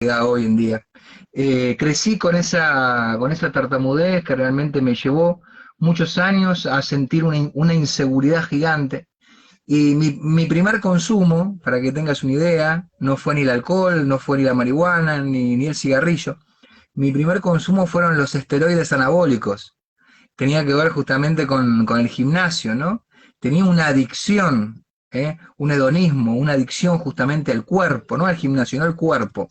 hoy en día. Crecí con esa tartamudez que realmente me llevó muchos años a sentir una inseguridad gigante. Y mi primer consumo, para que tengas una idea, no fue ni el alcohol, no fue ni la marihuana, ni el cigarrillo. Mi primer consumo fueron los esteroides anabólicos. Tenía que ver justamente con el gimnasio, ¿no? Tenía una adicción, un hedonismo, una adicción justamente al cuerpo, no al gimnasio, no al cuerpo.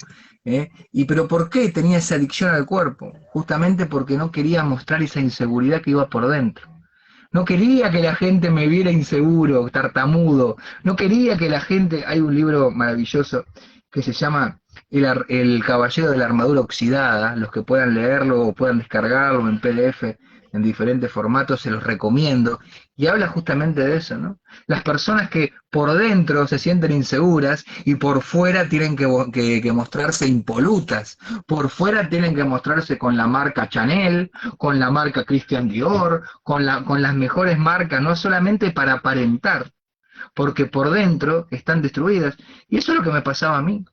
Y pero ¿por qué tenía esa adicción al cuerpo? Justamente porque no quería mostrar esa inseguridad que iba por dentro. No quería que la gente me viera inseguro, tartamudo. No quería que la gente... Hay un libro maravilloso que se llama El Caballero de la Armadura Oxidada. Los que puedan leerlo o puedan descargarlo en PDF en diferentes formatos, se los recomiendo. Y habla justamente de eso, ¿no? Las personas que por dentro se sienten inseguras y por fuera tienen que mostrarse impolutas. Por fuera tienen que mostrarse con la marca Chanel, con la marca Christian Dior, con las mejores marcas, no solamente para aparentar, porque por dentro están destruidas. Y eso es lo que me pasaba a mí.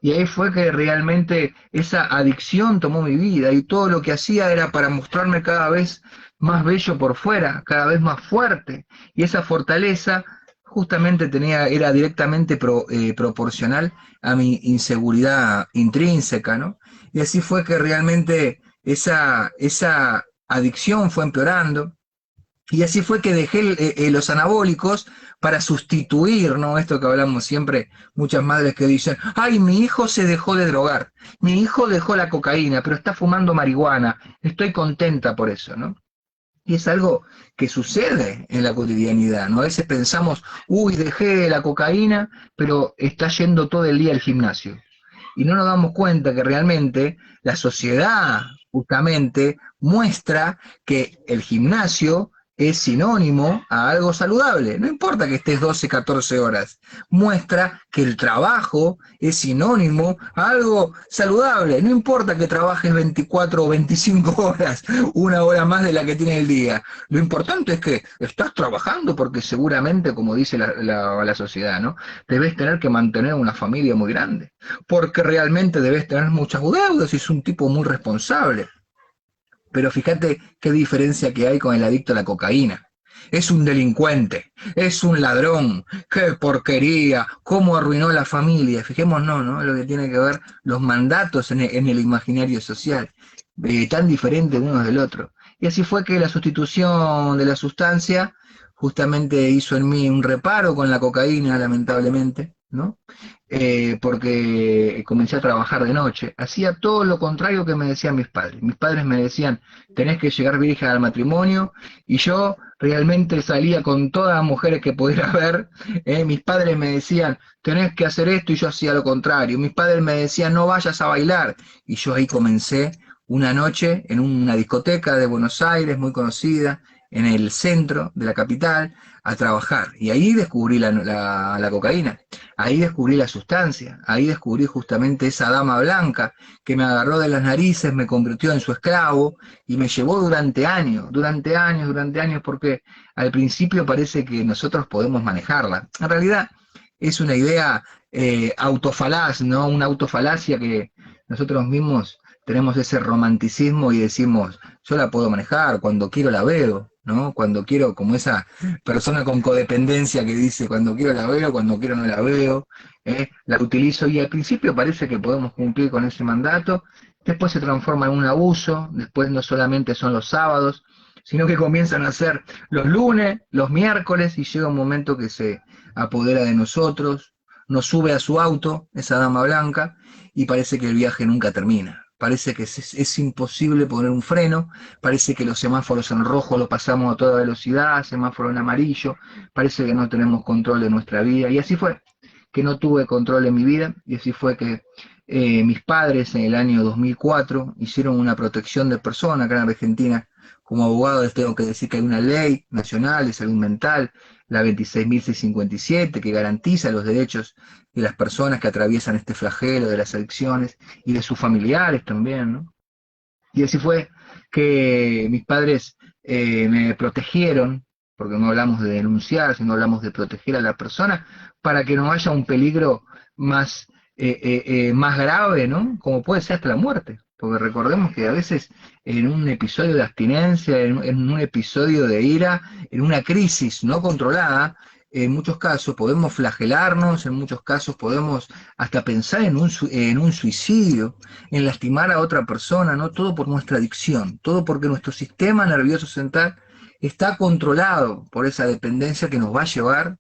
Y ahí fue que realmente esa adicción tomó mi vida y todo lo que hacía era para mostrarme cada vez más bello por fuera, cada vez más fuerte. Y esa fortaleza justamente era directamente proporcional a mi inseguridad intrínseca, ¿no? Y así fue que realmente esa adicción fue empeorando. Y así fue que dejé los anabólicos para sustituir, ¿no? Esto que hablamos siempre, muchas madres que dicen, ay, mi hijo se dejó de drogar, mi hijo dejó la cocaína, pero está fumando marihuana, estoy contenta por eso, ¿no? Y es algo que sucede en la cotidianidad, ¿no? A veces pensamos, uy, dejé la cocaína, pero está yendo todo el día al gimnasio. Y no nos damos cuenta que realmente la sociedad justamente muestra que el gimnasio es sinónimo a algo saludable. No importa que estés 12, 14 horas. Muestra que el trabajo es sinónimo a algo saludable. No importa que trabajes 24 o 25 horas, una hora más de la que tiene el día. Lo importante es que estás trabajando porque seguramente, como dice la sociedad, ¿no? Debes tener que mantener una familia muy grande porque realmente debes tener muchas deudas y es un tipo muy responsable. Pero fíjate qué diferencia que hay con el adicto a la cocaína. Es un delincuente, es un ladrón, qué porquería, cómo arruinó la familia. Fijémonos, ¿no? Lo que tiene que ver los mandatos en el imaginario social, tan diferentes unos del otro. Y así fue que la sustitución de la sustancia justamente hizo en mí un reparo con la cocaína, lamentablemente, ¿no? Porque comencé a trabajar de noche. Hacía todo lo contrario que me decían mis padres. Mis padres me decían, tenés que llegar virgen al matrimonio, y yo realmente salía con todas las mujeres que pudiera ver. Mis padres me decían, tenés que hacer esto, y yo hacía lo contrario. Mis padres me decían, no vayas a bailar, y yo ahí comencé una noche en una discoteca de Buenos Aires, muy conocida, en el centro de la capital, a trabajar. Y ahí descubrí la cocaína. Ahí descubrí la sustancia, ahí descubrí justamente esa dama blanca que me agarró de las narices, me convirtió en su esclavo y me llevó durante años, durante años, durante años, porque al principio parece que nosotros podemos manejarla. En realidad es una idea autofalaz, ¿no? Una autofalacia que nosotros mismos tenemos ese romanticismo y decimos, yo la puedo manejar, cuando quiero la veo, ¿no? Cuando quiero, como esa persona con codependencia que dice, cuando quiero la veo, cuando quiero no la veo, la utilizo, y al principio parece que podemos cumplir con ese mandato, después se transforma en un abuso, después no solamente son los sábados, sino que comienzan a ser los lunes, los miércoles, y llega un momento que se apodera de nosotros, nos sube a su auto, esa dama blanca, y parece que el viaje nunca termina. Parece que es imposible poner un freno, parece que los semáforos en rojo lo pasamos a toda velocidad, semáforo en amarillo, parece que no tenemos control de nuestra vida. Y así fue, que no tuve control en mi vida, y así fue que mis padres en el año 2004 hicieron una protección de personas acá en Argentina. Como abogado les tengo que decir que hay una ley nacional de salud mental, la 26.657, que garantiza los derechos de las personas que atraviesan este flagelo de las adicciones y de sus familiares también, ¿no? Y así fue que mis padres me protegieron, porque no hablamos de denunciar, sino hablamos de proteger a la persona, para que no haya un peligro más más grave, ¿no? Como puede ser hasta la muerte. Porque recordemos que a veces en un episodio de abstinencia, en un episodio de ira, en una crisis no controlada, en muchos casos podemos flagelarnos, en muchos casos podemos hasta pensar en un suicidio, en lastimar a otra persona, ¿no? Todo por nuestra adicción, todo porque nuestro sistema nervioso central está controlado por esa dependencia que nos va a llevar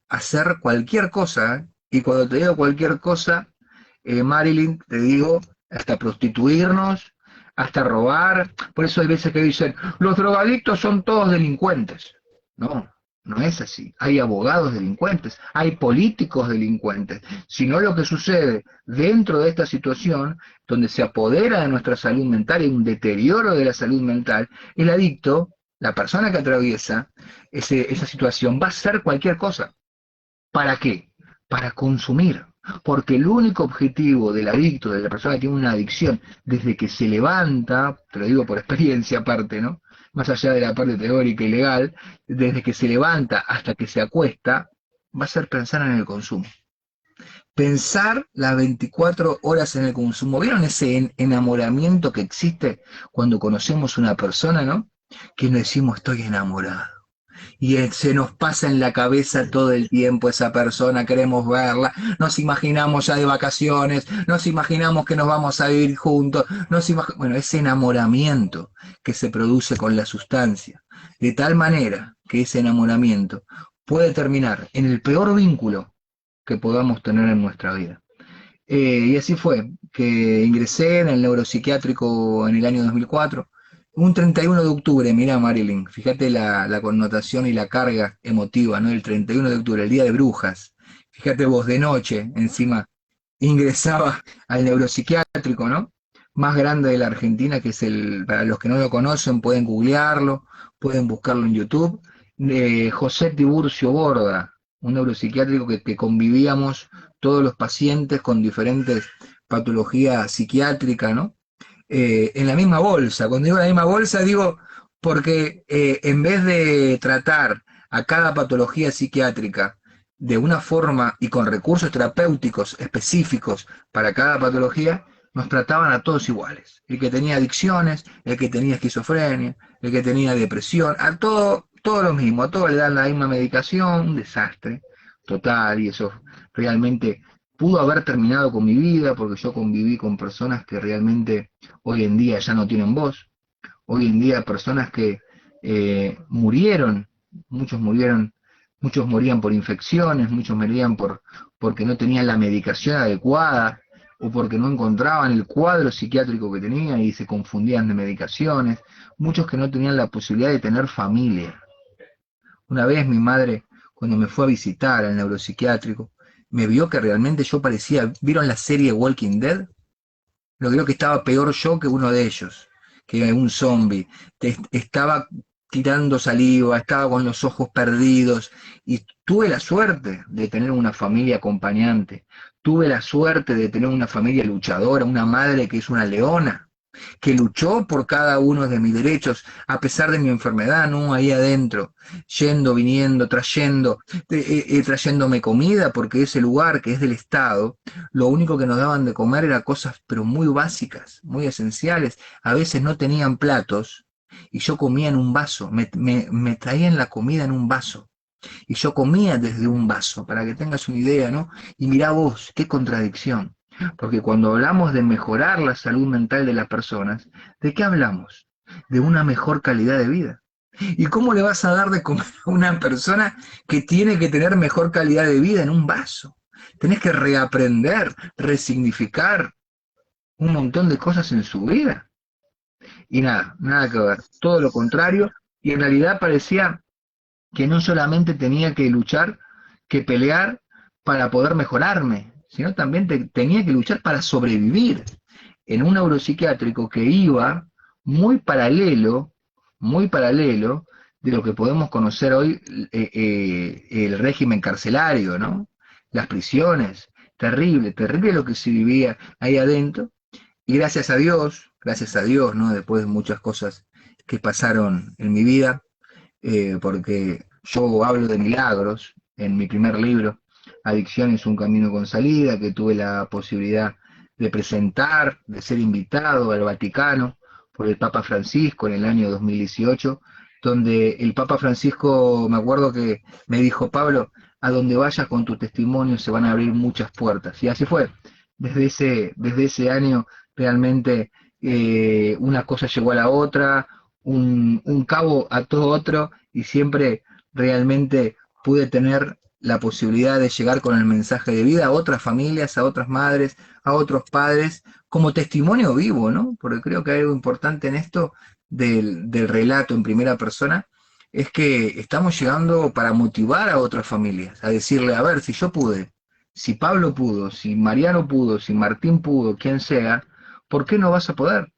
a hacer cualquier cosa, ¿eh? Y cuando te digo cualquier cosa, Marilyn, te digo, hasta prostituirnos, hasta robar. Por eso hay veces que dicen, los drogadictos son todos delincuentes. No, no es así. Hay abogados delincuentes, hay políticos delincuentes. Sino lo que sucede dentro de esta situación, donde se apodera de nuestra salud mental, hay un deterioro de la salud mental, el adicto, la persona que atraviesa esa situación, va a hacer cualquier cosa. ¿Para qué? Para consumir. Porque el único objetivo del adicto, de la persona que tiene una adicción, desde que se levanta, te lo digo por experiencia aparte, ¿no? Más allá de la parte teórica y legal, desde que se levanta hasta que se acuesta, va a ser pensar en el consumo. Pensar las 24 horas en el consumo. ¿Vieron ese enamoramiento que existe cuando conocemos una persona, ¿no? Que nos decimos, estoy enamorado y se nos pasa en la cabeza todo el tiempo esa persona, queremos verla, nos imaginamos ya de vacaciones, nos imaginamos que nos vamos a vivir juntos, bueno, ese enamoramiento que se produce con la sustancia, de tal manera que ese enamoramiento puede terminar en el peor vínculo que podamos tener en nuestra vida. Y así fue, que ingresé en el neuropsiquiátrico en el año 2004, un 31 de octubre, mirá Marilyn, fíjate la connotación y la carga emotiva, ¿no? El 31 de octubre, el día de brujas, fíjate vos, de noche, encima, ingresaba al neuropsiquiátrico, ¿no? Más grande de la Argentina, que es para los que no lo conocen, pueden googlearlo, pueden buscarlo en YouTube, José Tiburcio Borda, un neuropsiquiátrico que convivíamos todos los pacientes con diferentes patologías psiquiátricas, ¿no? En la misma bolsa. Cuando digo la misma bolsa, digo porque en vez de tratar a cada patología psiquiátrica de una forma y con recursos terapéuticos específicos para cada patología, nos trataban a todos iguales. El que tenía adicciones, el que tenía esquizofrenia, el que tenía depresión, a todo lo mismo, a todos le dan la misma medicación, un desastre total, y eso realmente pudo haber terminado con mi vida, porque yo conviví con personas que realmente hoy en día ya no tienen voz, hoy en día personas que murieron, muchos murieron, muchos morían por infecciones, muchos morían porque no tenían la medicación adecuada, o porque no encontraban el cuadro psiquiátrico que tenían y se confundían de medicaciones, muchos que no tenían la posibilidad de tener familia. Una vez mi madre, cuando me fue a visitar al neuropsiquiátrico, me vio que realmente yo parecía, ¿vieron la serie Walking Dead? Lo creo que estaba peor yo que uno de ellos, que un zombie. Estaba tirando saliva, estaba con los ojos perdidos, y tuve la suerte de tener una familia acompañante, tuve la suerte de tener una familia luchadora, una madre que es una leona, que luchó por cada uno de mis derechos, a pesar de mi enfermedad, ¿no? Ahí adentro, yendo, viniendo, trayéndome comida, porque ese lugar que es del Estado, lo único que nos daban de comer era cosas, pero muy básicas, muy esenciales. A veces no tenían platos, y yo comía en un vaso, me traían la comida en un vaso, y yo comía desde un vaso, para que tengas una idea, ¿no? Y mirá vos, qué contradicción. Porque cuando hablamos de mejorar la salud mental de las personas, ¿de qué hablamos? De una mejor calidad de vida. ¿Y cómo le vas a dar de comer a una persona que tiene que tener mejor calidad de vida en un vaso? Tenés que reaprender, resignificar un montón de cosas en su vida. Y nada que ver, todo lo contrario. Y en realidad parecía que no solamente tenía que luchar, que pelear para poder mejorarme, sino también tenía que luchar para sobrevivir en un neuropsiquiátrico que iba muy paralelo de lo que podemos conocer hoy, el régimen carcelario, ¿no? Las prisiones, terrible, terrible lo que se vivía ahí adentro, y gracias a Dios, ¿no? Después de muchas cosas que pasaron en mi vida, porque yo hablo de milagros en mi primer libro, Adicción es un camino con salida, que tuve la posibilidad de presentar, de ser invitado al Vaticano por el Papa Francisco en el año 2018, donde el Papa Francisco, me acuerdo que me dijo: Pablo, a donde vayas con tu testimonio se van a abrir muchas puertas. Y así fue. Desde ese año realmente una cosa llegó a la otra, un cabo ató otro, y siempre realmente pude tener la posibilidad de llegar con el mensaje de vida a otras familias, a otras madres, a otros padres, como testimonio vivo, ¿no? Porque creo que hay algo importante en esto del relato en primera persona, es que estamos llegando para motivar a otras familias, a decirle: a ver, si yo pude, si Pablo pudo, si Mariano pudo, si Martín pudo, quien sea, ¿por qué no vas a poder?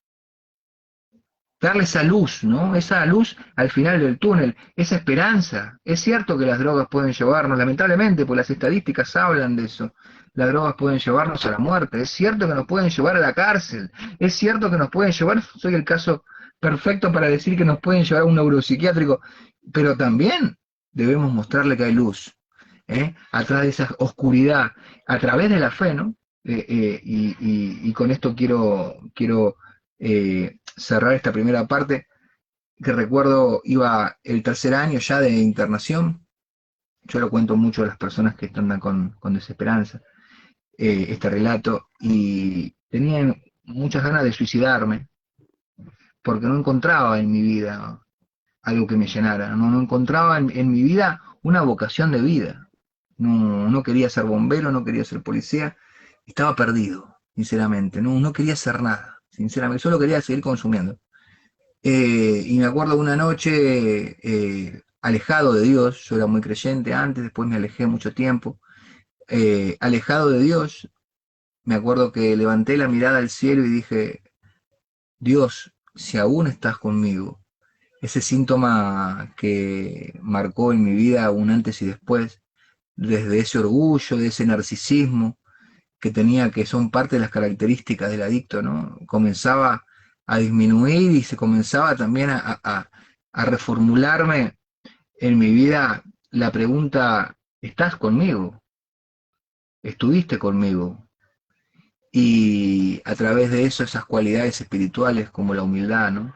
Darle esa luz, ¿no? Esa luz al final del túnel, esa esperanza. Es cierto que las drogas pueden llevarnos, lamentablemente, pues las estadísticas hablan de eso. Las drogas pueden llevarnos a la muerte. Es cierto que nos pueden llevar a la cárcel. Es cierto que nos pueden llevar, soy el caso perfecto para decir que nos pueden llevar a un neuropsiquiátrico, pero también debemos mostrarle que hay luz, ¿eh? Atrás de esa oscuridad, a través de la fe, ¿no? Y con esto quiero cerrar esta primera parte, que recuerdo iba el tercer año ya de internación. Yo lo cuento mucho a las personas que están con desesperanza, este relato, y tenía muchas ganas de suicidarme, porque no encontraba en mi vida algo que me llenara, no encontraba en mi vida una vocación de vida. No quería ser bombero, no quería ser policía, estaba perdido, sinceramente, no quería hacer nada, sinceramente, solo quería seguir consumiendo. Y me acuerdo una noche, alejado de Dios. Yo era muy creyente antes, después me alejé mucho tiempo, alejado de Dios. Me acuerdo que levanté la mirada al cielo y dije: Dios, si aún estás conmigo. Ese síntoma que marcó en mi vida un antes y después, desde ese orgullo, de ese narcisismo que tenía, que son parte de las características del adicto, ¿no? Comenzaba a disminuir, y se comenzaba también a reformularme en mi vida la pregunta: ¿estás conmigo? ¿Estuviste conmigo? Y a través de eso, esas cualidades espirituales como la humildad, ¿no?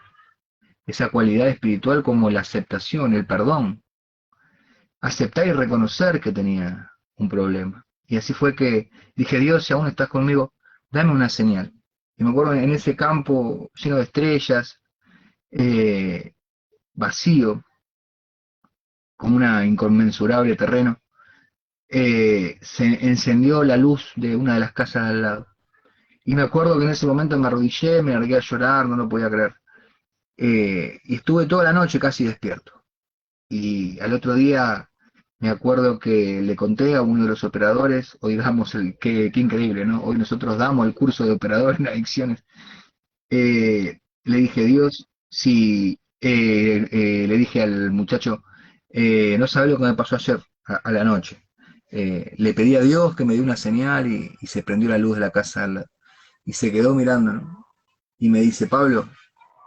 Esa cualidad espiritual como la aceptación, el perdón, aceptar y reconocer que tenía un problema. Y así fue que dije: Dios, si aún estás conmigo, dame una señal. Y me acuerdo, en ese campo lleno de estrellas, eh, vacío, como una inconmensurable terreno, se encendió la luz de una de las casas al lado. Y me acuerdo que en ese momento me arrodillé, me largué a llorar, no lo podía creer. Y estuve toda la noche casi despierto. Y al otro día me acuerdo que le conté a uno de los operadores: hoy damos qué increíble, ¿no? Hoy nosotros damos el curso de operador en adicciones. Le dije: Dios, si, le dije al muchacho: no sabe lo que me pasó ayer a la noche. Le pedí a Dios que me dio una señal, y se prendió la luz de la casa y se quedó mirando, ¿no? Y me dice: Pablo,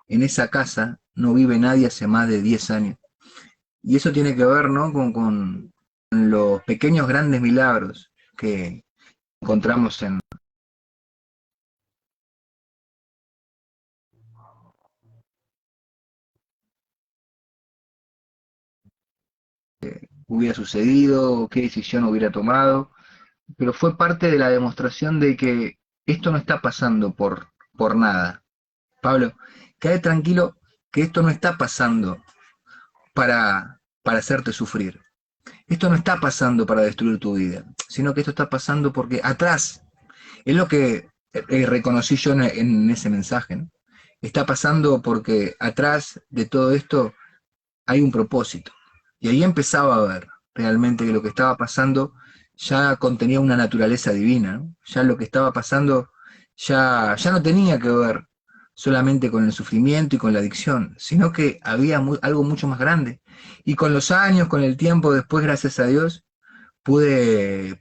en esa casa no vive nadie hace más de 10 años. Y eso tiene que ver, ¿no? Con los pequeños grandes milagros que encontramos en hubiera sucedido, qué decisión hubiera tomado, pero fue parte de la demostración de que esto no está pasando por nada. Pablo, quede tranquilo, que esto no está pasando para hacerte sufrir. Esto no está pasando para destruir tu vida, sino que esto está pasando porque atrás, es lo que reconocí yo en ese mensaje, ¿no? Está pasando porque atrás de todo esto hay un propósito. Y ahí empezaba a ver realmente que lo que estaba pasando ya contenía una naturaleza divina, ¿no? Ya lo que estaba pasando ya no tenía que ver solamente con el sufrimiento y con la adicción, sino que había algo mucho más grande. Y con los años, con el tiempo, después, gracias a Dios, pude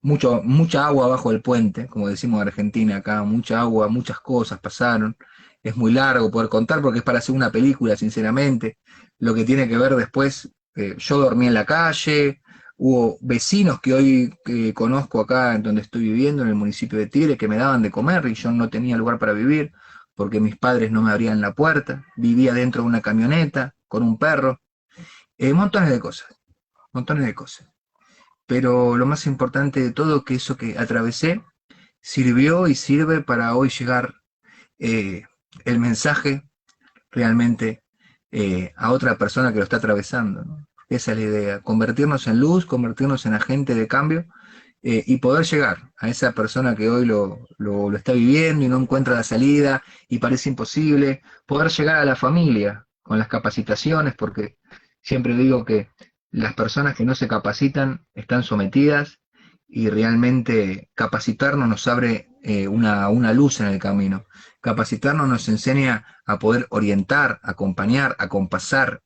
mucha agua abajo del puente, como decimos en Argentina acá, mucha agua, muchas cosas pasaron. Es muy largo poder contar, porque es para hacer una película, sinceramente. Lo que tiene que ver después, yo dormí en la calle, hubo vecinos que hoy conozco acá en donde estoy viviendo, en el municipio de Tigre, que me daban de comer y yo no tenía lugar para vivir porque mis padres no me abrían la puerta, vivía dentro de una camioneta con un perro, montones de cosas, montones de cosas. Pero lo más importante de todo, que eso que atravesé, sirvió y sirve para hoy llegar eh, el mensaje realmente a otra persona que lo está atravesando, ¿no? Esa es la idea, convertirnos en luz, convertirnos en agente de cambio y poder llegar a esa persona que hoy lo está viviendo y no encuentra la salida y parece imposible, poder llegar a la familia con las capacitaciones, porque siempre digo que las personas que no se capacitan están sometidas y realmente capacitarnos nos abre una luz en el camino. Capacitarnos nos enseña a poder orientar, acompañar, acompasar,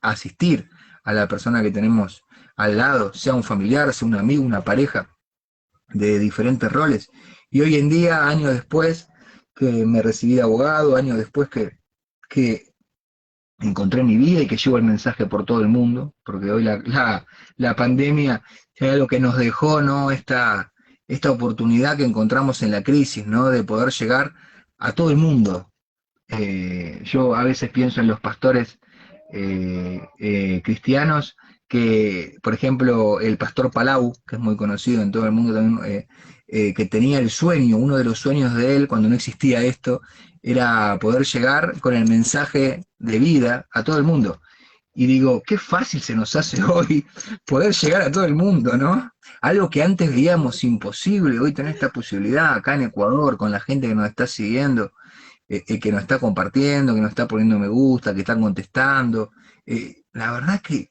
asistir a la persona que tenemos al lado, sea un familiar, sea un amigo, una pareja, de diferentes roles. Y hoy en día, años después que me recibí de abogado, años después que encontré mi vida y que llevo el mensaje por todo el mundo, porque hoy la pandemia es algo que nos dejó, ¿no? Esta oportunidad que encontramos en la crisis, ¿no? De poder llegar a todo el mundo. Yo a veces pienso en los pastores cristianos que, por ejemplo, el pastor Palau, que es muy conocido en todo el mundo también, que tenía el sueño, uno de los sueños de él cuando no existía esto, era poder llegar con el mensaje de vida a todo el mundo. Y digo, qué fácil se nos hace hoy poder llegar a todo el mundo, ¿no? Algo que antes veíamos imposible, hoy tener esta posibilidad acá en Ecuador, con la gente que nos está siguiendo, que nos está compartiendo, que nos está poniendo me gusta, que están contestando. La verdad es que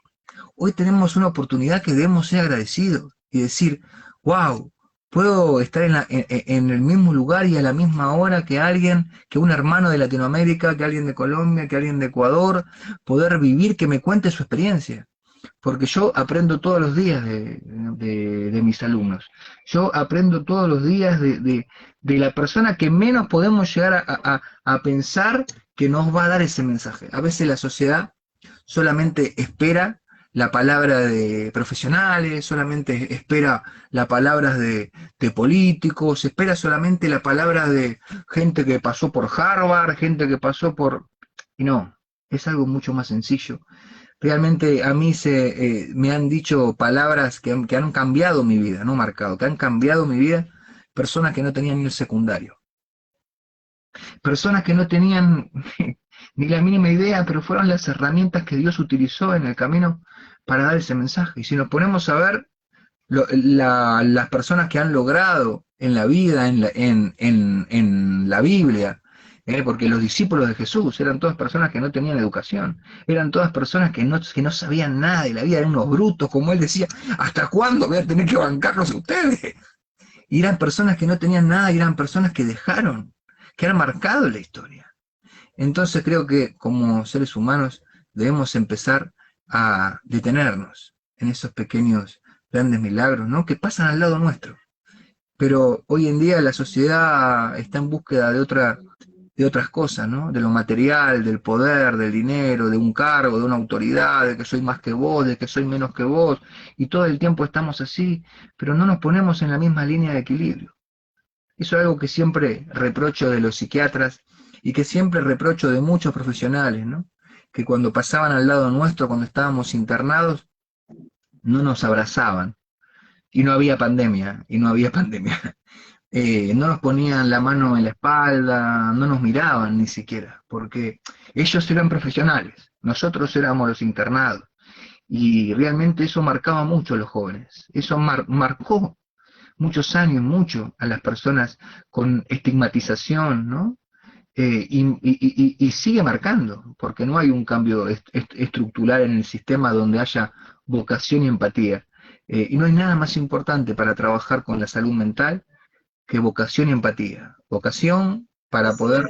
hoy tenemos una oportunidad que debemos ser agradecidos y decir, wow, puedo estar en el mismo lugar y a la misma hora que alguien, que un hermano de Latinoamérica, que alguien de Colombia, que alguien de Ecuador, poder vivir, que me cuente su experiencia porque yo aprendo todos los días de mis alumnos. Yo aprendo todos los días de la persona que menos podemos llegar a pensar que nos va a dar ese mensaje. A veces la sociedad solamente espera la palabra de profesionales, solamente espera las palabras de políticos, espera solamente la palabra de gente que pasó por Harvard, gente que pasó por... Y no, es algo mucho más sencillo. Realmente a mí me han dicho palabras que han cambiado mi vida, no marcado, que han cambiado mi vida, personas que no tenían ni el secundario, personas que no tenían ni la mínima idea, pero fueron las herramientas que Dios utilizó en el camino para dar ese mensaje. Y si nos ponemos a ver las personas que han logrado en la vida, en la Biblia, porque los discípulos de Jesús eran todas personas que no tenían educación, eran todas personas que no sabían nada de la vida, eran unos brutos, como él decía, ¿hasta cuándo voy a tener que bancarlos a ustedes? Y eran personas que no tenían nada y eran personas que dejaron, que han marcado la historia. Entonces creo que como seres humanos debemos empezar a detenernos en esos pequeños, grandes milagros, ¿no? Que pasan al lado nuestro. Pero hoy en día la sociedad está en búsqueda de otras cosas, ¿no? De lo material, del poder, del dinero, de un cargo, de una autoridad, de que soy más que vos, de que soy menos que vos, y todo el tiempo estamos así, pero no nos ponemos en la misma línea de equilibrio. Eso es algo que siempre reprocho de los psiquiatras y que siempre reprocho de muchos profesionales, ¿no? Que cuando pasaban al lado nuestro, cuando estábamos internados, no nos abrazaban. Y no había pandemia, y no había pandemia. No nos ponían la mano en la espalda, no nos miraban ni siquiera, porque ellos eran profesionales, nosotros éramos los internados. Y realmente eso marcaba mucho a los jóvenes. Eso marcó muchos años, mucho a las personas con estigmatización, ¿no? Y sigue marcando, porque no hay un cambio estructural en el sistema donde haya vocación y empatía. Y no hay nada más importante para trabajar con la salud mental que vocación y empatía. Vocación para Sí, poder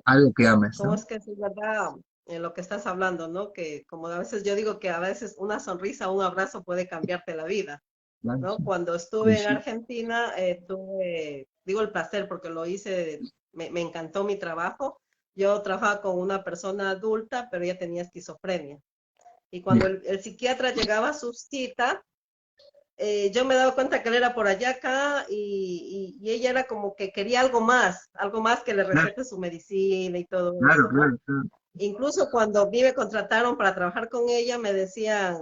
algo que ames, cómo ¿no? es que es verdad en lo que estás hablando, ¿no? Que como a veces yo digo que a veces una sonrisa, un abrazo puede cambiarte la vida, Claro, ¿no? sí. Cuando Y estuve en sí, Argentina, tuve, digo el placer porque lo hice, me encantó mi trabajo. Yo trabajaba con una persona adulta, pero ella tenía esquizofrenia. Y cuando el psiquiatra llegaba a su cita, yo me daba cuenta que él era por allá acá y ella era como que quería algo más que le Claro, recete su medicina y todo claro, eso, ¿no? claro, claro. Incluso cuando a mí me contrataron para trabajar con ella, me decían,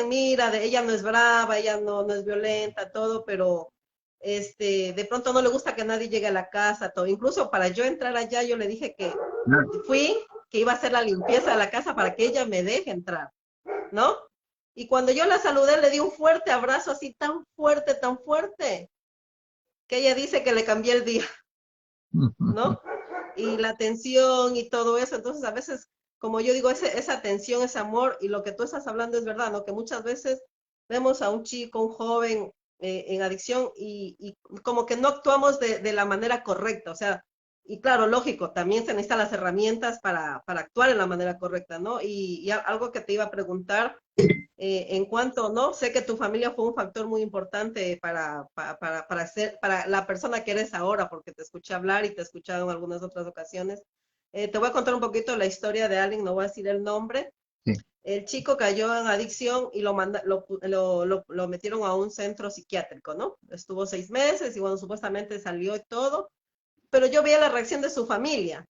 mira, ella no es brava, ella no es violenta, todo, pero de pronto no le gusta que nadie llegue a la casa, todo. Incluso para yo entrar allá, yo le dije que Claro. fui, que iba a hacer la limpieza de la casa para que ella me deje entrar, ¿no? Y cuando yo la saludé, le di un fuerte abrazo, así tan fuerte, que ella dice que le cambié el día, ¿no? Y la atención y todo eso. Entonces, a veces, como yo digo, esa atención, ese amor, y lo que tú estás hablando es verdad, ¿no? Que muchas veces vemos a un chico, un joven en adicción y como que no actuamos de la manera correcta. O sea, y claro, lógico, también se necesitan las herramientas para actuar en la manera correcta, ¿no? Y algo que te iba a preguntar, en cuanto, ¿no? Sé que tu familia fue un factor muy importante para la persona que eres ahora, porque te escuché hablar y te he escuchado en algunas otras ocasiones. Te voy a contar un poquito la historia de alguien, no voy a decir el nombre. Sí, El chico cayó en adicción y lo metieron a un centro psiquiátrico, ¿no? Estuvo 6 meses y bueno, supuestamente salió y todo, pero yo veía la reacción de su familia.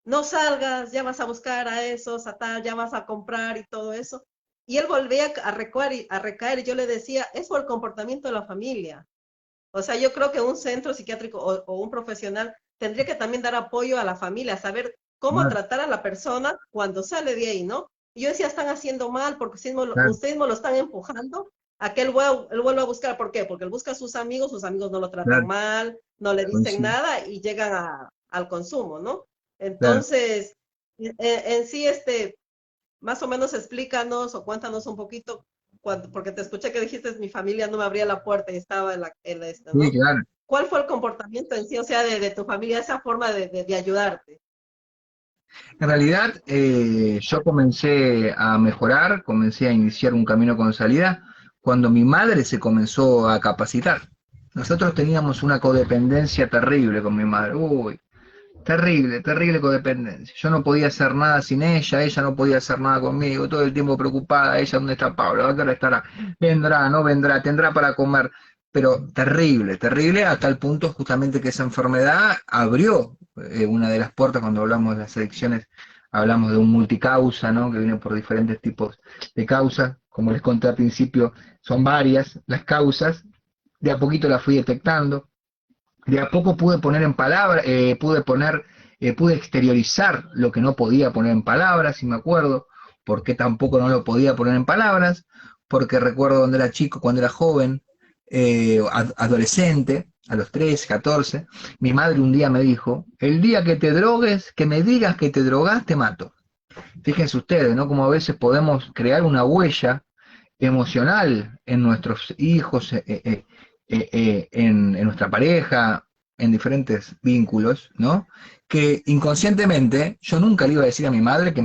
No salgas, ya vas a buscar a esos, a tal, ya vas a comprar y todo eso. Y él volvía a recaer y yo le decía, es por el comportamiento de la familia. O sea, yo creo que un centro psiquiátrico o un profesional tendría que también dar apoyo a la familia, saber cómo claro, tratar a la persona cuando sale de ahí, ¿no? Y yo decía, están haciendo mal porque claro, ustedes me lo están empujando a que él vuelva a buscar. ¿Por qué? Porque él busca a sus amigos no lo tratan claro, mal, no le dicen coincido, nada y llegan al consumo, ¿no? claro. Entonces, en sí, más o menos explícanos o cuéntanos un poquito, porque te escuché que dijiste, mi familia no me abría la puerta y estaba en esto, Sí, ¿no? claro. ¿Cuál fue el comportamiento en sí, o sea, de tu familia, esa forma de ayudarte? En realidad, yo comencé a mejorar, comencé a iniciar un camino con salida cuando mi madre se comenzó a capacitar. Nosotros teníamos una codependencia terrible con mi madre. Uy, terrible, terrible codependencia. Yo no podía hacer nada sin ella no podía hacer nada conmigo, todo el tiempo preocupada, ella dónde está Pablo, a qué hora estará, vendrá, no vendrá, tendrá para comer, pero terrible, terrible, hasta el punto justamente que esa enfermedad abrió una de las puertas cuando hablamos de las adicciones, hablamos de un multicausa, ¿no? Que viene por diferentes tipos de causas, como les conté al principio, son varias las causas, de a poquito las fui detectando, de a poco pude poner en palabras, pude exteriorizar lo que no podía poner en palabras, si me acuerdo, porque tampoco no lo podía poner en palabras, porque recuerdo cuando era chico, cuando era joven, adolescente, a los 13, 14, mi madre un día me dijo, el día que te drogues, que me digas que te drogas, te mato. Fíjense ustedes, ¿no? Como a veces podemos crear una huella emocional en nuestros hijos, en nuestra pareja, en diferentes vínculos, ¿no? Que inconscientemente yo nunca le iba a decir a mi madre que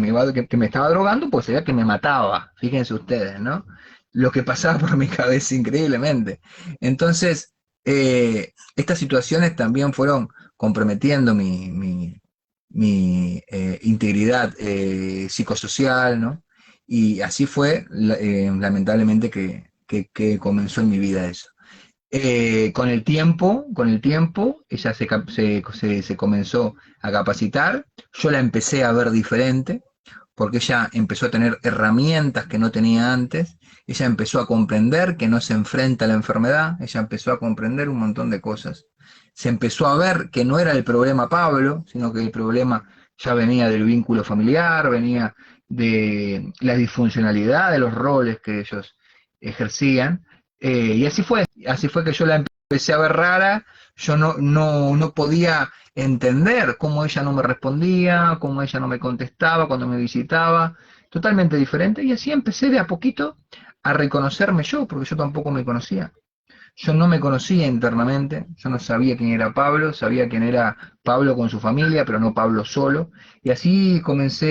me estaba drogando, pues sería que me mataba, fíjense ustedes, ¿no? Lo que pasaba por mi cabeza increíblemente. Entonces, estas situaciones también fueron comprometiendo mi integridad psicosocial, ¿no? Y así fue, lamentablemente, que comenzó en mi vida eso. Con el tiempo, ella se comenzó a capacitar, yo la empecé a ver diferente, porque ella empezó a tener herramientas que no tenía antes, ella empezó a comprender que no se enfrenta a la enfermedad, ella empezó a comprender un montón de cosas, se empezó a ver que no era el problema Pablo, sino que el problema ya venía del vínculo familiar, venía de la disfuncionalidad de los roles que ellos ejercían, y así fue que yo la empecé a ver rara, yo no podía entender cómo ella no me respondía, cómo ella no me contestaba cuando me visitaba, totalmente diferente, y así empecé de a poquito a reconocerme yo, porque yo tampoco me conocía. Yo no me conocía internamente, yo no sabía quién era Pablo, sabía quién era Pablo con su familia, pero no Pablo solo, y así comencé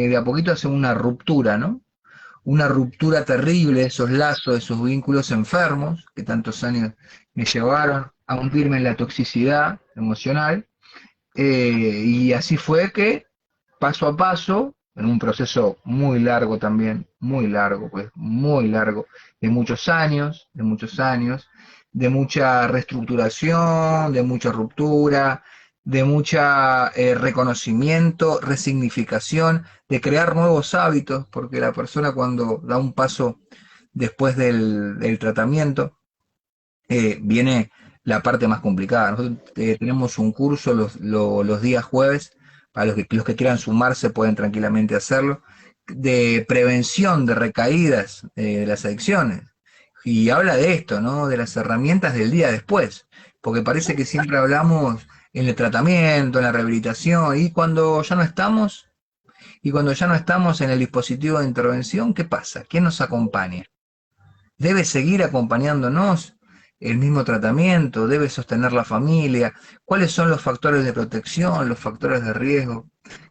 de a poquito a hacer una ruptura, ¿no? Una ruptura terrible, esos lazos, esos vínculos enfermos que tantos años me llevaron a hundirme en la toxicidad emocional, y así fue que, paso a paso, en un proceso muy largo también, muy largo, pues muy largo, de muchos años, de mucha reestructuración, de mucha ruptura, de mucha reconocimiento, resignificación, de crear nuevos hábitos, porque la persona cuando da un paso después del tratamiento, viene la parte más complicada. Nosotros tenemos un curso los días jueves, para los que quieran sumarse pueden tranquilamente hacerlo, de prevención de recaídas de las adicciones. Y habla de esto, ¿no? De las herramientas del día después, porque parece que siempre hablamos en el tratamiento, en la rehabilitación, y cuando ya no estamos en el dispositivo de intervención, ¿qué pasa? ¿Quién nos acompaña? Debe seguir acompañándonos el mismo tratamiento, debe sostener la familia, cuáles son los factores de protección, los factores de riesgo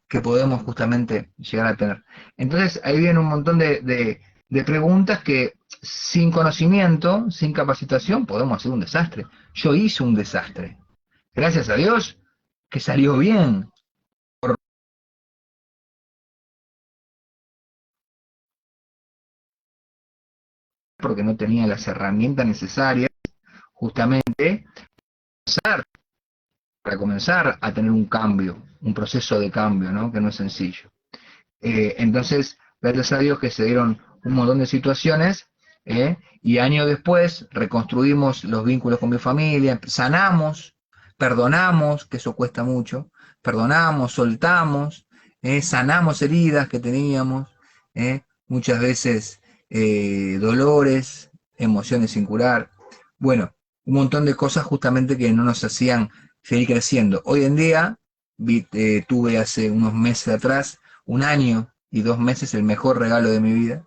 que podemos justamente llegar a tener. Entonces ahí viene un montón de preguntas que sin conocimiento, sin capacitación, podemos hacer un desastre. Yo hice un desastre. Gracias a Dios que salió bien, porque no tenía las herramientas necesarias justamente para comenzar a tener un cambio, un proceso de cambio, ¿no? Que no es sencillo. Entonces, gracias a Dios que se dieron un montón de situaciones, y años después reconstruimos los vínculos con mi familia, sanamos, perdonamos, que eso cuesta mucho, perdonamos, soltamos, sanamos heridas que teníamos, muchas veces dolores, emociones sin curar, bueno, un montón de cosas justamente que no nos hacían seguir creciendo. Hoy en día, tuve hace unos meses atrás, un año y 2 meses, el mejor regalo de mi vida,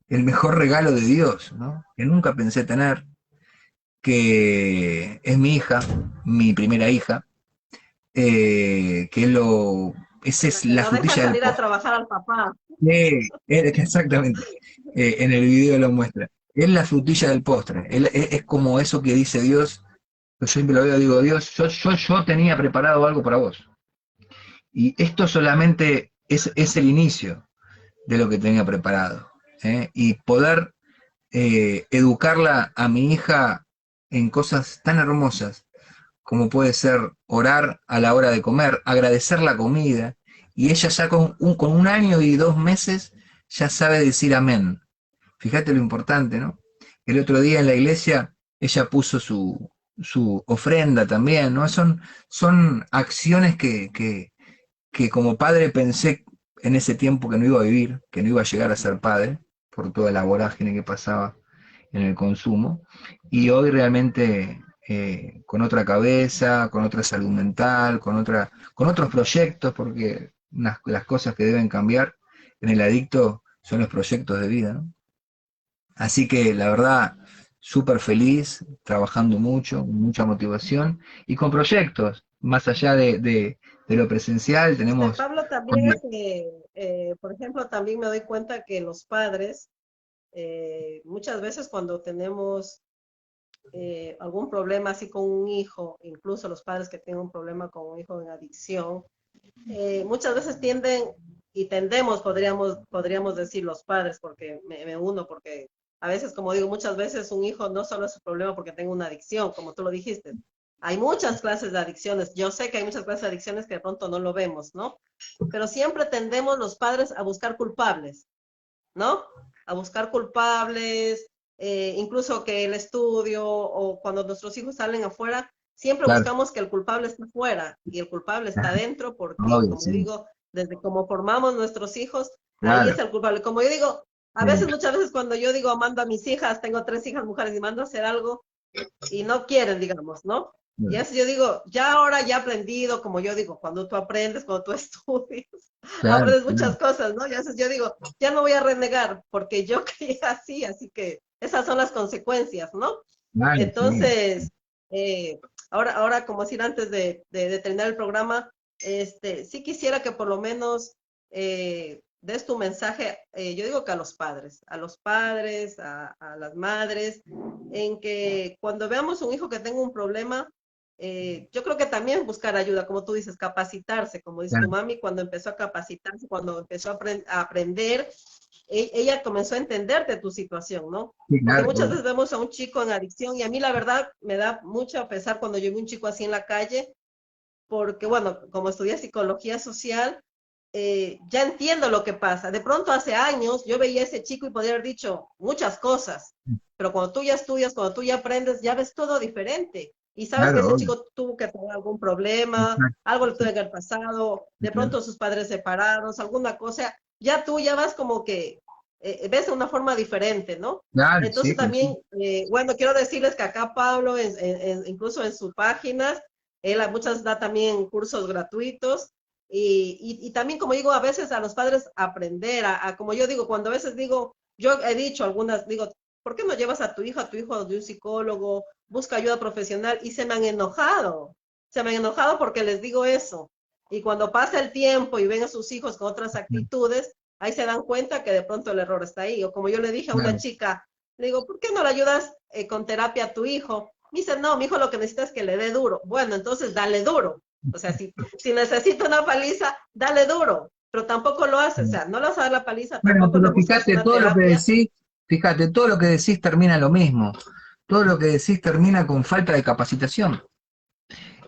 el mejor regalo de Dios, ¿no? Que nunca pensé tener, que es mi hija, mi primera hija, que esa La es que la no deja frutilla del salir a postre. trabajar al papá. Exactamente, en el video lo muestra. Es la frutilla del postre, es como eso que dice Dios. Yo siempre lo veo, digo, Dios, yo tenía preparado algo para vos. Y esto solamente es el inicio de lo que tenía preparado. Y poder educarla a mi hija en cosas tan hermosas como puede ser orar a la hora de comer, agradecer la comida, y ella ya con un año y 2 meses ya sabe decir amén. Fíjate lo importante, ¿no? El otro día en la iglesia ella puso su ofrenda también, ¿no? Son acciones que como padre pensé en ese tiempo que no iba a vivir, que no iba a llegar a ser padre, por toda la vorágine que pasaba en el consumo, y hoy realmente con otra cabeza, con otra salud mental, con otros proyectos, porque las cosas que deben cambiar en el adicto son los proyectos de vida, ¿no? Así que la verdad, súper feliz, trabajando mucho, mucha motivación y con proyectos, más allá de lo presencial, tenemos... Pablo, también, por ejemplo, también me doy cuenta que los padres, muchas veces cuando tenemos algún problema así con un hijo, incluso los padres que tienen un problema con un hijo en adicción, muchas veces tienden y tendemos, podríamos decir los padres, porque me uno, porque a veces, como digo, muchas veces un hijo no solo es su problema porque tenga una adicción, como tú lo dijiste. Hay muchas clases de adicciones. Yo sé que hay muchas clases de adicciones que de pronto no lo vemos, ¿no? Pero siempre tendemos los padres a buscar culpables, ¿no? A buscar culpables, incluso que el estudio o cuando nuestros hijos salen afuera, siempre Claro, buscamos que el culpable está afuera y el culpable está dentro porque, obvio, como yo sí, digo, desde cómo formamos nuestros hijos, ahí claro, es el culpable. Como yo digo, a sí, veces, muchas veces cuando yo digo, mando a mis hijas, tengo 3 hijas mujeres y mando a hacer algo y no quieren, digamos, ¿no? Y eso yo digo, ya ahora ya he aprendido, como yo digo, cuando tú aprendes, cuando tú estudias, claro, aprendes claro, muchas cosas, ¿no? Y a veces yo digo, ya no voy a renegar, porque yo creía así, así que esas son las consecuencias, ¿no? claro, sí. Entonces, eh, ahora, como decir antes de terminar el programa, sí quisiera que por lo menos des tu mensaje, yo digo que a los padres, a las madres, en que cuando veamos un hijo que tenga un problema, yo creo que también buscar ayuda, como tú dices, capacitarse, como dice tu Claro, mami, cuando empezó a capacitarse, cuando empezó a aprender, ella comenzó a entender de tu situación, ¿no? sí, Porque claro, muchas obvio. veces vemos a un chico en adicción y a mí la verdad me da mucho pesar cuando yo veo un chico así en la calle, porque bueno, como estudié psicología social, ya entiendo lo que pasa. De pronto hace años yo veía a ese chico y podría haber dicho muchas cosas, pero cuando tú ya estudias, cuando tú ya aprendes, ya ves todo diferente. Y sabes que Claro, ese obvio. chico tuvo que tener algún problema, Exacto, algo le tuvo que haber pasado, de claro, pronto sus padres separados, alguna cosa, ya tú ya vas como que ves de una forma diferente, ¿no? claro, sí, Entonces coincido. también, bueno, quiero decirles que acá Pablo, incluso en sus páginas, él a muchas da también cursos gratuitos y también, como digo, a veces a los padres aprender, como yo digo, cuando a veces digo, yo he dicho algunas, digo, ¿por qué no llevas a tu hijo de un psicólogo, busca ayuda profesional? Y se me han enojado porque les digo eso. Y cuando pasa el tiempo y ven a sus hijos con otras actitudes, ahí se dan cuenta que de pronto el error está ahí. O como yo le dije a una Claro. chica, le digo, ¿por qué no le ayudas con terapia a tu hijo? Me dice, no, mi hijo lo que necesita es que le dé duro. Bueno, entonces dale duro. O sea, si necesita una paliza, dale duro, pero tampoco lo hace. O sea, no le vas a dar la paliza, Bueno, tampoco le pero buscas una terapia. fíjate, todo lo que decís termina lo mismo. Todo lo que decís termina con falta de capacitación.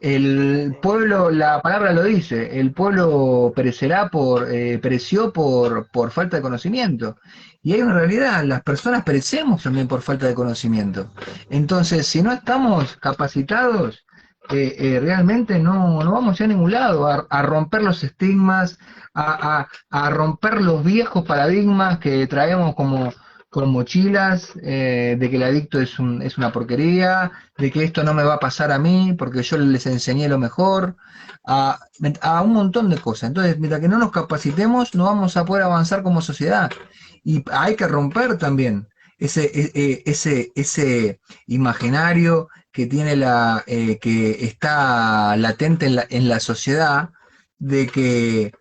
El Sí. pueblo, la palabra lo dice, el pueblo perecerá pereció por falta de conocimiento. Y hay una realidad, las personas perecemos también por falta de conocimiento. Entonces, si no estamos capacitados, realmente no vamos a ningún lado, a romper los estigmas, a romper los viejos paradigmas que traemos como con mochilas, de que el adicto es una porquería, de que esto no me va a pasar a mí porque yo les enseñé lo mejor, a, a un montón de cosas. Entonces, mientras que no nos capacitemos, no vamos a poder avanzar como sociedad. Y hay que romper también ese imaginario que tiene que está latente en la sociedad de que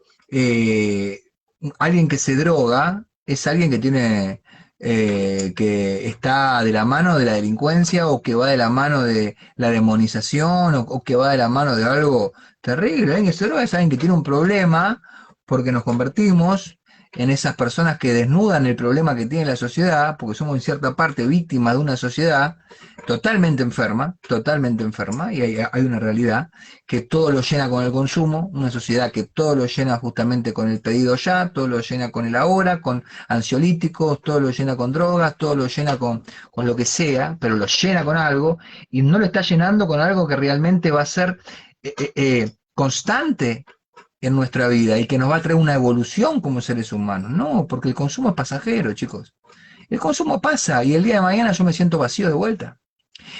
alguien que se droga es alguien que tiene que está de la mano de la delincuencia o que va de la mano de la demonización o que va de la mano de algo terrible. Alguien que se droga es alguien que tiene un problema porque nos convertimos en esas personas que desnudan el problema que tiene la sociedad, porque somos en cierta parte víctimas de una sociedad totalmente enferma, y hay una realidad que todo lo llena con el consumo, una sociedad que todo lo llena justamente con el pedido ya, todo lo llena con el ahora, con ansiolíticos, todo lo llena con drogas, todo lo llena con lo que sea, pero lo llena con algo y no lo está llenando con algo que realmente va a ser constante en nuestra vida y que nos va a traer una evolución como seres humanos. No, porque el consumo es pasajero, chicos. El consumo pasa y el día de mañana yo me siento vacío de vuelta.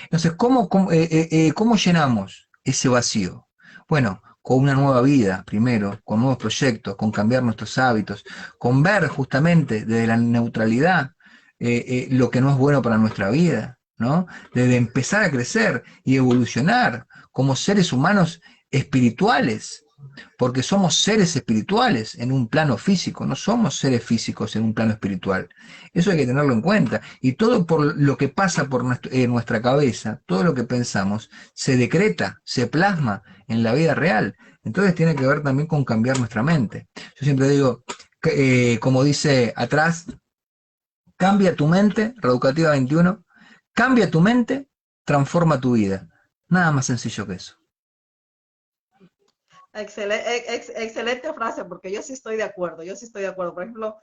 Entonces, ¿cómo llenamos ese vacío? Bueno, con una nueva vida, primero, con nuevos proyectos, con cambiar nuestros hábitos, con ver justamente desde la neutralidad lo que no es bueno para nuestra vida, ¿no? Desde empezar a crecer y evolucionar como seres humanos espirituales, porque somos seres espirituales en un plano físico, no somos seres físicos en un plano espiritual. Eso hay que tenerlo en cuenta. Y todo por lo que pasa por nuestra cabeza, todo lo que pensamos, se decreta, se plasma en la vida real. Entonces tiene que ver también con cambiar nuestra mente. Yo siempre digo, como dice atrás, cambia tu mente, Reeducativa 21, cambia tu mente, transforma tu vida. Nada más sencillo que eso. Excelente frase, porque yo sí estoy de acuerdo, yo sí estoy de acuerdo. Por ejemplo,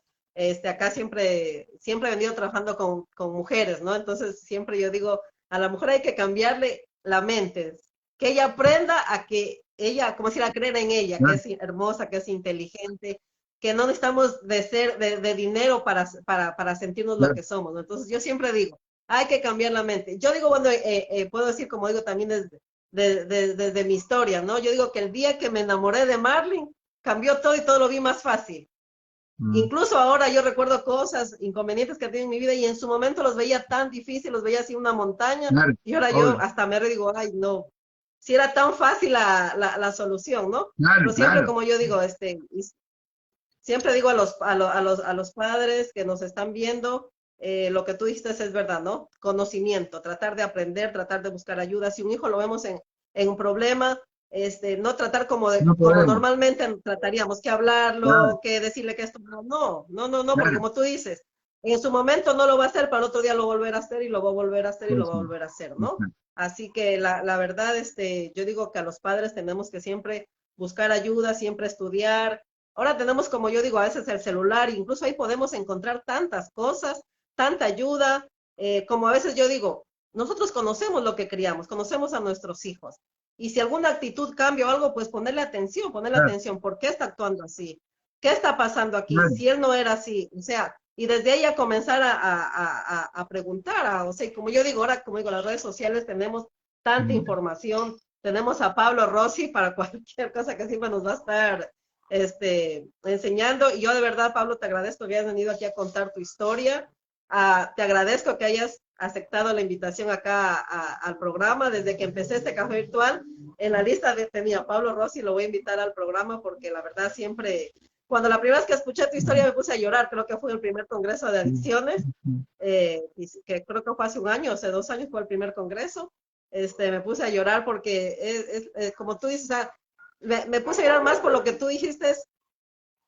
acá siempre he venido trabajando con mujeres, ¿no? Entonces siempre yo digo, a la mujer hay que cambiarle la mente, que ella aprenda a que ella, como si la creer en ella, que Claro, es hermosa, que es inteligente, que no necesitamos de dinero para sentirnos lo claro, que somos, ¿no? Entonces yo siempre digo, hay que cambiar la mente. Yo digo, bueno, puedo decir, como digo también desde mi historia, ¿no? Yo digo que el día que me enamoré de Marlene, cambió todo y todo lo vi más fácil. mm, Incluso ahora yo recuerdo cosas, inconvenientes que tengo en mi vida y en su momento los veía tan difícil, los veía así una montaña claro, y ahora yo obvio, hasta me digo, ay, no, si era tan fácil la solución, ¿no? claro, Pero siempre claro. como yo digo, siempre digo a los padres que nos están viendo, lo que tú dijiste es verdad, ¿no? Conocimiento, tratar de aprender, tratar de buscar ayuda. Si un hijo lo vemos en un problema, no tratar como, No como podemos. normalmente trataríamos, que Claro, hablarlo, que decirle que esto no, porque claro. como tú dices, en su momento no lo va a hacer, para el otro día lo volverá a hacer y lo va a volver a hacer y Sí, lo va a sí. volver a hacer, ¿no? Exacto. Así que la verdad, yo digo que a los padres tenemos que siempre buscar ayuda, siempre estudiar. Ahora tenemos, como yo digo, a veces el celular, incluso ahí podemos encontrar tantas cosas, tanta ayuda, como a veces yo digo, nosotros conocemos lo que criamos, conocemos a nuestros hijos. Y si alguna actitud cambia o algo, pues ponerle Claro, atención, ¿por qué está actuando así? ¿Qué está pasando aquí? claro. Si él no era así, o sea, y desde ahí a comenzar a preguntar, o sea, como yo digo, ahora, como digo, las redes sociales tenemos tanta Mm, información, tenemos a Pablo Rossi para cualquier cosa que siempre nos va a estar enseñando, y yo de verdad, Pablo, te agradezco que hayas venido aquí a contar tu historia, te agradezco que hayas aceptado la invitación acá al programa. Desde que empecé este café virtual, en la lista tenía a Pablo Rossi, lo voy a invitar al programa porque la verdad siempre, cuando la primera vez que escuché tu historia me puse a llorar, creo que fue el primer congreso de mm, adicciones, mm, que creo que fue hace un año, hace 2 años fue el primer congreso. Me puse a llorar porque como tú dices, o sea, me puse a llorar más por lo que tú dijiste,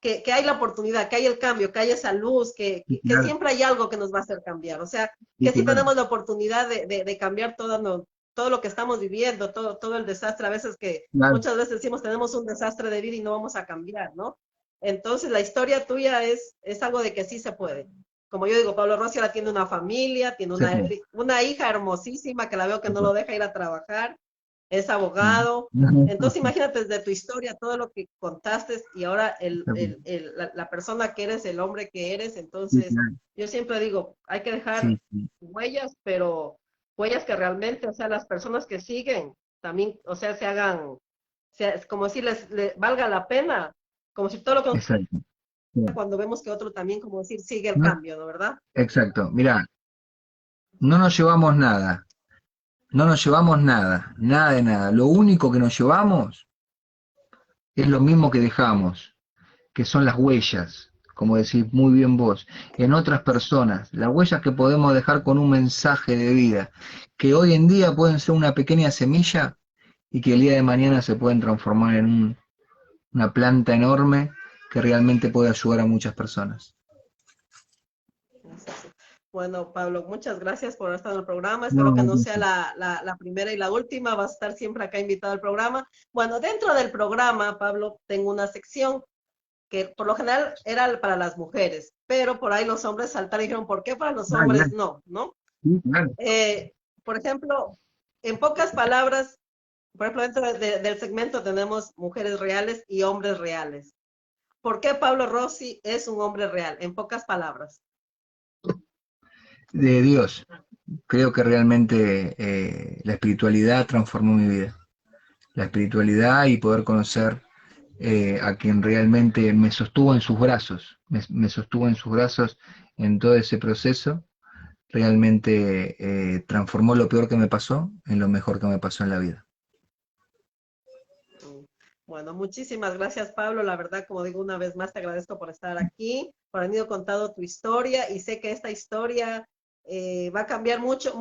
que hay la oportunidad, que hay el cambio, que hay esa luz, que claro, siempre hay algo que nos va a hacer cambiar. O sea, sí, que sí claro, tenemos la oportunidad de cambiar todo lo que estamos viviendo, todo el desastre. A veces claro. muchas veces decimos, tenemos un desastre de vida y no vamos a cambiar, ¿no? Entonces, la historia tuya es algo de que sí se puede. Como yo digo, Pablo Rossi ahora tiene una familia, tiene Se puede. una hija hermosísima que la veo que Se no lo puede. deja ir a trabajar, es Mm. abogado. Entonces, imagínate desde tu historia, todo lo que contaste y ahora Se puede. la persona que eres, el hombre que eres. Sí, Entonces, claro. yo siempre digo, hay que dejar Sí, sí. huellas, pero huellas que realmente, o sea, las personas que siguen también, o sea, se hagan, como si les valga la pena, como si todo lo que Exacto. Sí. cuando vemos que otro también, como decir, sigue el No, cambio, ¿no? ¿Verdad? exacto. Mirá, no nos llevamos nada. No nos llevamos nada. Nada de nada. Lo único que nos llevamos es lo mismo que dejamos, que son las huellas, como decís muy bien vos, en otras personas, las huellas que podemos dejar con un mensaje de vida, que hoy en día pueden ser una pequeña semilla y que el día de mañana se pueden transformar en una planta enorme que realmente puede ayudar a muchas personas. Bueno, Pablo, muchas gracias por estar en el programa. Espero que No, no sea la primera y la última. Vas a estar siempre acá invitado al programa. Bueno, dentro del programa, Pablo, tengo una sección que por lo general era para las mujeres, pero por ahí los hombres saltaron y dijeron, ¿por qué para los ya, hombres no? ¿No? sí, claro. Por ejemplo, en pocas palabras, por ejemplo, dentro del segmento tenemos mujeres reales y hombres reales. ¿Por qué Pablo Rossi es un hombre real? En pocas palabras. De Dios, creo que realmente la espiritualidad transformó mi vida. La espiritualidad y poder conocer a quien realmente me sostuvo en sus brazos, me sostuvo en sus brazos en todo ese proceso, realmente transformó lo peor que me pasó en lo mejor que me pasó en la vida. Bueno, muchísimas gracias, Pablo. La verdad, como digo una vez más, te agradezco por estar aquí, por haber ido contado tu historia, y sé que esta historia va a cambiar mucho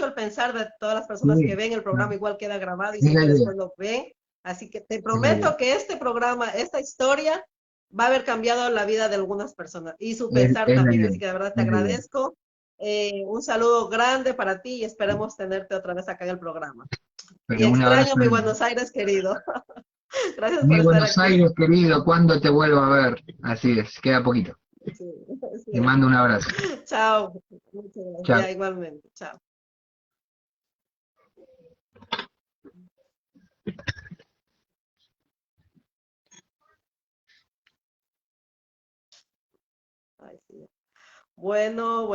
el pensar de todas las personas que Sí, ven el programa. Igual queda grabado y es sé la que idea, después lo ven. Así que te es la idea. prometo que este programa, esta historia, va a haber cambiado la vida de algunas personas y su Es, pensar es la también. idea, Así que de verdad te es la idea. agradezco. Un saludo grande para ti y esperemos tenerte otra vez acá en el programa. Y Pero un extraño abrazo. mi Buenos Aires, querido. Gracias por Mi estar Buenos aquí. Aires, querido, ¿cuándo te vuelvo a ver? Así es, queda poquito. Sí, Te sí. mando un abrazo. Chao. Muchas gracias. Chao. Ya, igualmente. Chao. Ay, sí. Bueno.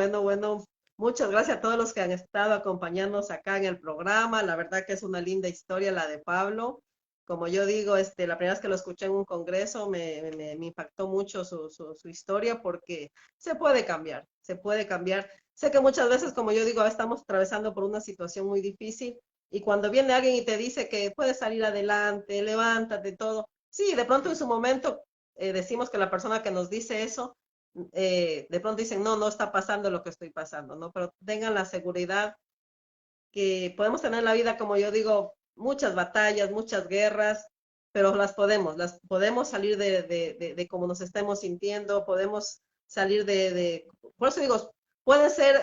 Muchas gracias a todos los que han estado acompañándonos acá en el programa. La verdad que es una linda historia la de Pablo. Como yo digo, la primera vez que lo escuché en un congreso me impactó mucho su historia, porque se puede cambiar, se puede cambiar. Sé que muchas veces, como yo digo, estamos atravesando por una situación muy difícil, y cuando viene alguien y te dice que puedes salir adelante, levántate, todo. Sí, de pronto en su momento decimos que la persona que nos dice eso de pronto dicen, no está pasando lo que estoy pasando, ¿no? Pero tengan la seguridad que podemos tener la vida, como yo digo, muchas batallas, muchas guerras, pero las podemos salir de cómo nos estemos sintiendo, podemos salir por eso digo, pueden ser